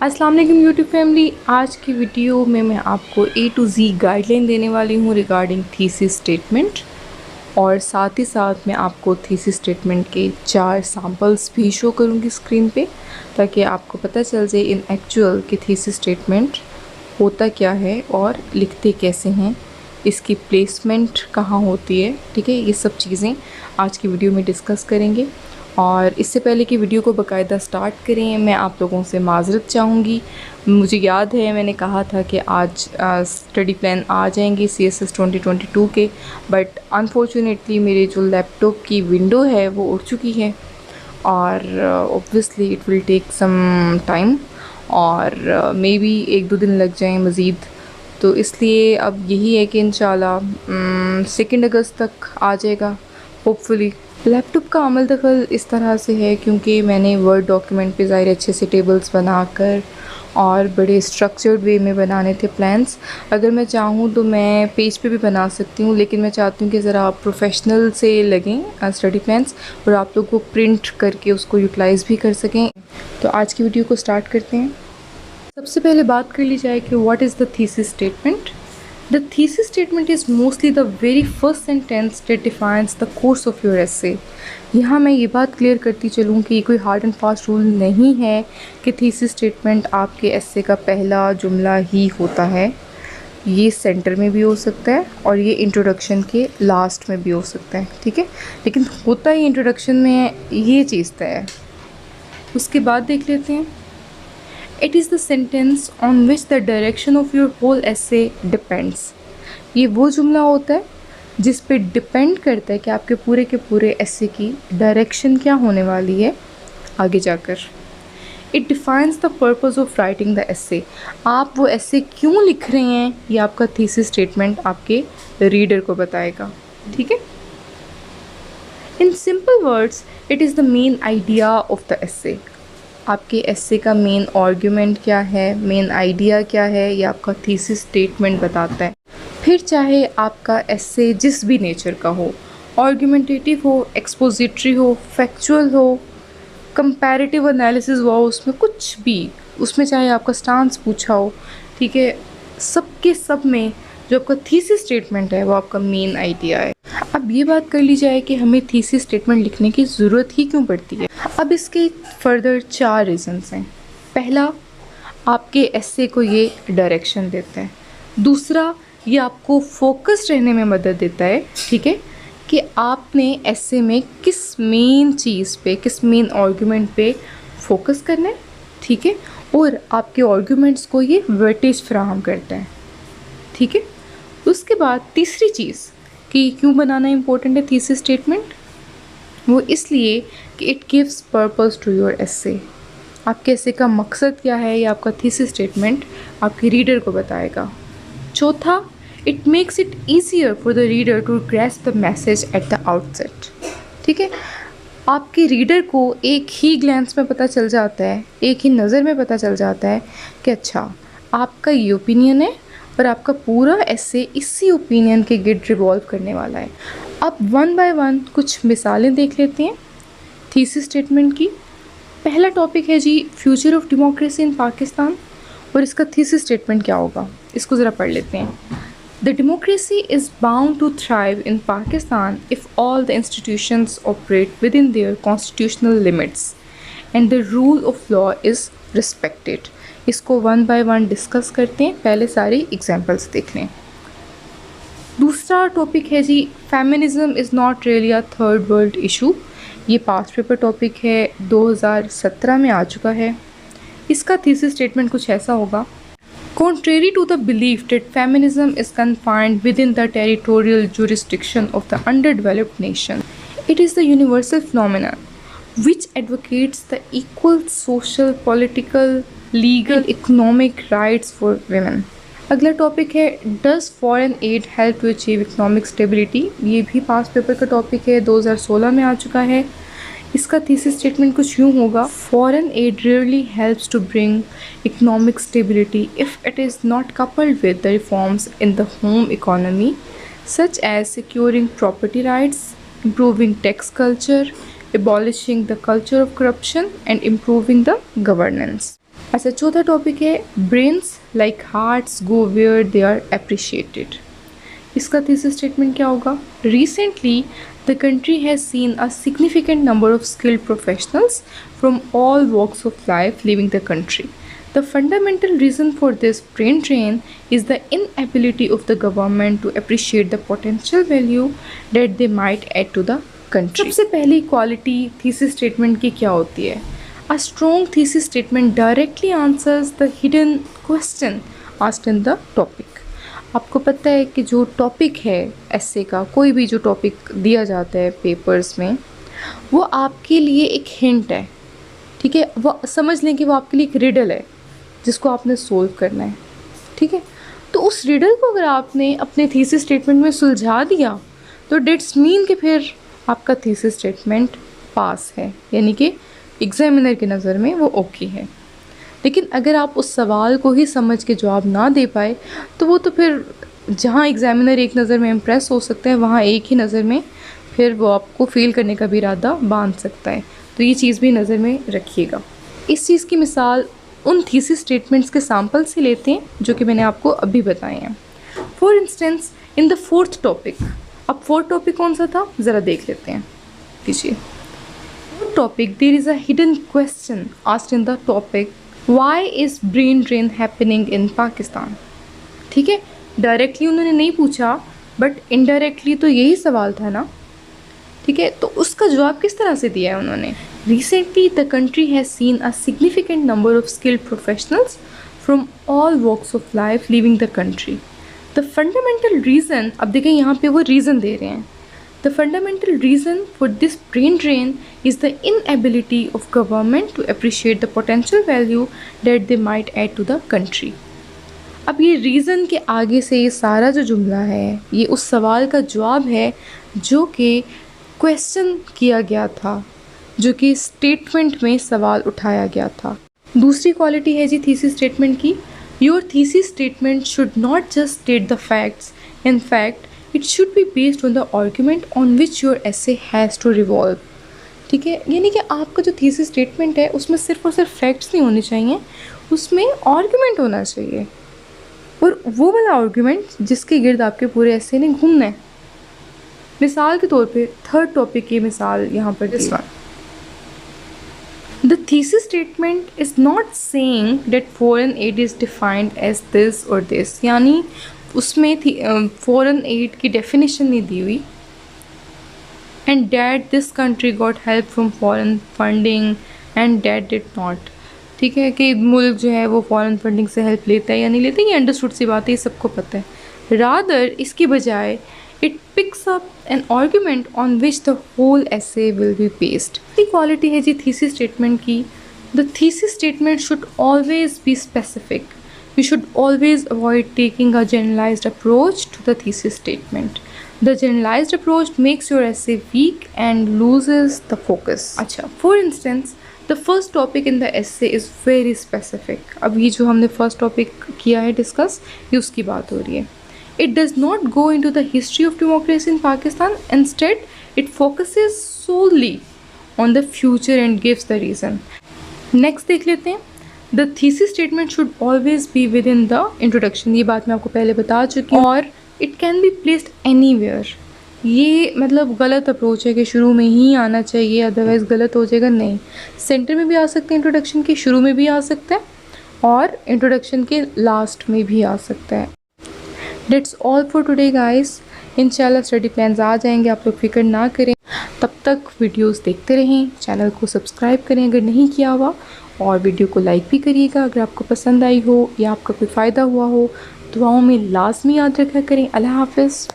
अस्सलाम वालेकुम YouTube family. आज की वीडियो में मैं आपको A to Z गाइडलाइन देने वाली हूँ रिगार्डिंग थीसिस स्टेटमेंट, और साथ ही साथ मैं आपको थीसिस स्टेटमेंट के 4 सैम्पल्स भी शो करूँगी स्क्रीन पे, ताकि आपको पता चल जाए इन एक्चुअल कि थीसिस स्टेटमेंट होता क्या है और लिखते कैसे हैं, इसकी प्लेसमेंट कहाँ होती है। ठीक है, ये सब चीज़ें आज की वीडियो में डिस्कस करेंगे। और इससे पहले कि वीडियो को बाकायदा स्टार्ट करें, मैं आप लोगों से माज़रत चाहूँगी। मुझे याद है मैंने कहा था कि आज स्टडी प्लान आ जाएंगे CSS 2022 के, बट अनफॉर्चुनेटली मेरे जो लैपटॉप की विंडो है वो उड़ चुकी है, और obviously it will take some time, और मे बी 1-2 दिन लग जाएँ मज़ीद। तो इसलिए अब यही है कि इंशाल्लाह 2 अगस्त तक आ जाएगा होपफुली। लैपटॉप का अमल दखल इस तरह से है क्योंकि मैंने वर्ड डॉक्यूमेंट पे ज़ाहिर अच्छे से टेबल्स बनाकर और बड़े स्ट्रक्चर्ड वे में बनाने थे प्लान्स। अगर मैं चाहूँ तो मैं पेज पे भी बना सकती हूँ, लेकिन मैं चाहती हूँ कि ज़रा प्रोफेशनल से लगें स्टडी प्लान्स, और आप लोग को प्रिंट करके उसको यूटिलाइज़ भी कर सकें। तो आज की वीडियो को स्टार्ट करते हैं। सबसे पहले बात कर ली जाए कि what is the thesis statement. The thesis statement is mostly the very first sentence that defines the course of your essay. यहाँ मैं ये बात क्लियर करती चलूँ कि ये कोई हार्ड एंड फास्ट रूल नहीं है कि थीसिस स्टेटमेंट आपके एसे का पहला जुमला ही होता है। ये सेंटर में भी हो सकता है और ये इंट्रोडक्शन के लास्ट में भी हो सकता है। ठीक है, लेकिन होता ही इंट्रोडक्शन में है, ये चीज़ तय है। उसके बाद देख लेते हैं। It is the sentence on which the direction of your whole essay depends. ये वो जुमला होता है जिस पे डिपेंड करता है कि आपके पूरे के पूरे एसे की डायरेक्शन क्या होने वाली है आगे जाकर। It defines the purpose of writing the essay. आप वो एसे क्यों लिख रहे हैं, ये आपका थीसिस स्टेटमेंट आपके रीडर को बताएगा। ठीक है, In simple words, it is the main idea of the essay. आपके एसे का मेन आर्ग्यूमेंट क्या है, मेन आइडिया क्या है, ये आपका थीसिस स्टेटमेंट बताता है। फिर चाहे आपका एसे जिस भी नेचर का हो, आर्ग्यूमेंटेटिव हो, एक्सपोजिटरी हो, फैक्चुअल हो, कंपैरेटिव एनालिसिस हुआ हो, उसमें कुछ भी, उसमें चाहे आपका स्टांस पूछा हो, ठीक है, सबके सब में जो आपका थीसिस स्टेटमेंट है वो आपका मेन आइडिया है। अब ये बात कर ली जाए कि हमें थीसिस स्टेटमेंट लिखने की ज़रूरत ही क्यों पड़ती है। अब इसके फर्दर 4 रीज़न्स हैं। पहला, आपके एसे को ये डायरेक्शन देता है। दूसरा, ये आपको फोकस रहने में मदद देता है। ठीक है, कि आपने एसे में किस मेन चीज़ पे, किस मेन आर्गूमेंट पे फोकस करना है। ठीक है, और आपके आर्गूमेंट्स को ये वेटेज फराहम करता है। ठीक है, उसके बाद तीसरी चीज़ कि क्यों बनाना इम्पोर्टेंट है थीसिस स्टेटमेंट, वो इसलिए कि it gives purpose to your essay. आपके एसे का मकसद क्या है, ये आपका थीसिस स्टेटमेंट आपके रीडर को बताएगा। चौथा, it makes it easier for the reader to grasp the message at the outset. ठीक है, आपके रीडर को एक ही ग्लैंस में पता चल जाता है, एक ही नज़र में पता चल जाता है कि अच्छा आपका ये ओपिनियन है और आपका पूरा एसे इसी ओपिनियन के गिर्द रिवॉल्व करने वाला है। अब 1 बाय 1 कुछ मिसालें देख लेते हैं थीसिस स्टेटमेंट की। पहला टॉपिक है जी future of democracy in Pakistan, और इसका थीसिस स्टेटमेंट क्या होगा, इसको ज़रा पढ़ लेते हैं। The democracy is bound to thrive in Pakistan if all the institutions operate within their constitutional limits and the rule of law is respected. इसको 1 बाय 1 डिस्कस करते हैं, पहले सारी एग्जांपल्स देख लें। दूसरा टॉपिक है जी feminism is not really a third world issue. ये पास्ट पेपर टॉपिक है, 2017 में आ चुका है। इसका थीसिस स्टेटमेंट कुछ ऐसा होगा। Contrary to the belief that feminism is confined within the territorial jurisdiction of the underdeveloped nation, it is the universal phenomenon which advocates the equal social, political, legal, economic rights for women. अगला topic है does foreign aid help to achieve economic stability. ये भी पास paper का topic है, 2016 में आ चुका है। इसका थीसिस स्टेटमेंट कुछ यूँ होगा। Foreign aid really helps to bring economic stability if it is not coupled with the reforms in the home economy such as securing property rights, improving tax culture, abolishing the culture of corruption and improving the governance. अच्छा, चौथा topic है brains like hearts go where they are appreciated. इसका thesis statement क्या होगा? Recently the country has seen a significant number of skilled professionals from all walks of life leaving the country. The fundamental reason for this brain drain is the inability of the government to appreciate the potential value that they might add to the country. सबसे पहली quality thesis statement की क्या होती है? A strong thesis statement directly answers the hidden question asked in the topic. आपको पता है कि जो टॉपिक है एस्से का, कोई भी जो टॉपिक दिया जाता है पेपर्स में, वो आपके लिए एक हिंट है, ठीक है? वो समझ लें कि वो आपके लिए एक रिडल है जिसको आपने सोल्व करना है, ठीक है? तो उस रिडल को अगर आपने अपने थीसिस स्टेटमेंट में सुलझा दिया तो डेट्स मीन कि फिर आपका थीसिस स्टेटमेंट पास है, यानी कि एग्जामिनर की नज़र में वो ओके है। लेकिन अगर आप उस सवाल को ही समझ के जवाब ना दे पाए तो वो तो फिर जहाँ एग्जामिनर एक नज़र में इम्प्रेस हो सकता है, वहाँ एक ही नज़र में फिर वो आपको फेल करने का भी इरादा बांध सकता है। तो ये चीज़ भी नज़र में रखिएगा। इस चीज़ की मिसाल उन थीसिस स्टेटमेंट्स के सैम्पल से लेते हैं जो कि मैंने आपको अभी बताए हैं। For instance in the fourth topic, अब फोर्थ टॉपिक कौन सा था ज़रा देख लेते हैं। कीजिए, fourth topic, there is a hidden question asked in the topic why is brain drain happening in Pakistan. ठीक है, डायरेक्टली उन्होंने नहीं पूछा बट इनडायरेक्टली तो यही सवाल था ना, ठीक है? तो उसका जवाब किस तरह से दिया है उन्होंने? Recently, the country has seen a significant number of skilled professionals from all walks of life leaving the country. The fundamental reason, अब देखें यहाँ पे वो reason दे रहे हैं. The fundamental reason for this brain drain is the inability of government to appreciate the potential value that they might add to the country. अब ये reason के आगे से ये सारा जो जुमला है ये उस सवाल का जवाब है जो कि क्वेश्चन किया गया था, जो कि स्टेटमेंट में सवाल उठाया गया था। दूसरी क्वालिटी है जी थीसिस स्टेटमेंट की, your thesis statement should not just state the facts, in fact it should be based on the argument on which your essay has to revolve. ठीक है, यानी कि आपका जो थीसिस स्टेटमेंट है उसमें सिर्फ और सिर्फ फैक्ट्स नहीं होने चाहिए, उसमें आर्ग्यूमेंट होना चाहिए, और वो वाला आर्ग्यूमेंट जिसके गिर्द आपके पूरे एसे ने घूमना है। मिसाल के तौर पे थर्ड टॉपिक की मिसाल यहाँ पर this one, the thesis statement is not saying that foreign aid is defined as this or this, यानी उसमें foreign aid की definition नहीं दी हुई, and that this country got help from foreign funding and that did not। ठीक है कि मुल्क जो है वो फॉरेन फंडिंग से हेल्प लेता है या नहीं लेता, ये अंडरस्टूड सी बात है, ये सबको पता है। रादर इसकी बजाय it picks up an argument on which the whole essay will be based। ये क्वालिटी है जी थीसिस स्टेटमेंट की। The thesis statement should always be specific। We should always avoid taking a generalized approach to the thesis statement। The generalized approach makes your essay weak and loses the focus। अच्छा, for instance, the first topic in the essay is very specific। अब ये जो हमने first topic किया है discuss, ये उसकी बात हो रही है। It does not go into the history of democracy in Pakistan. Instead, it focuses solely on the future and gives the reason। Next देख लेते हैं। The thesis statement should always be within the introduction। ये बात मैं आपको पहले बता चुकी हूँ। और it can be placed anywhere। ये मतलब गलत अप्रोच है कि शुरू में ही आना चाहिए, अदरवाइज़ गलत हो जाएगा। नहीं, सेंटर में भी आ सकते हैं, इंट्रोडक्शन के शुरू में भी आ सकता है और इंट्रोडक्शन के लास्ट में भी आ सकता है। That's all for today guys। इंशाल्लाह स्टडी प्लान्स आ जाएंगे, आप लोग फिक्र ना करें। तब तक वीडियोस देखते रहें, चैनल को सब्सक्राइब करें अगर नहीं किया हुआ, और वीडियो को लाइक भी करिएगा अगर आपको पसंद आई हो या आपका कोई फ़ायदा हुआ हो। दुआओं में लाजमी याद रखा करें। अल्लाह हाफ़िज़।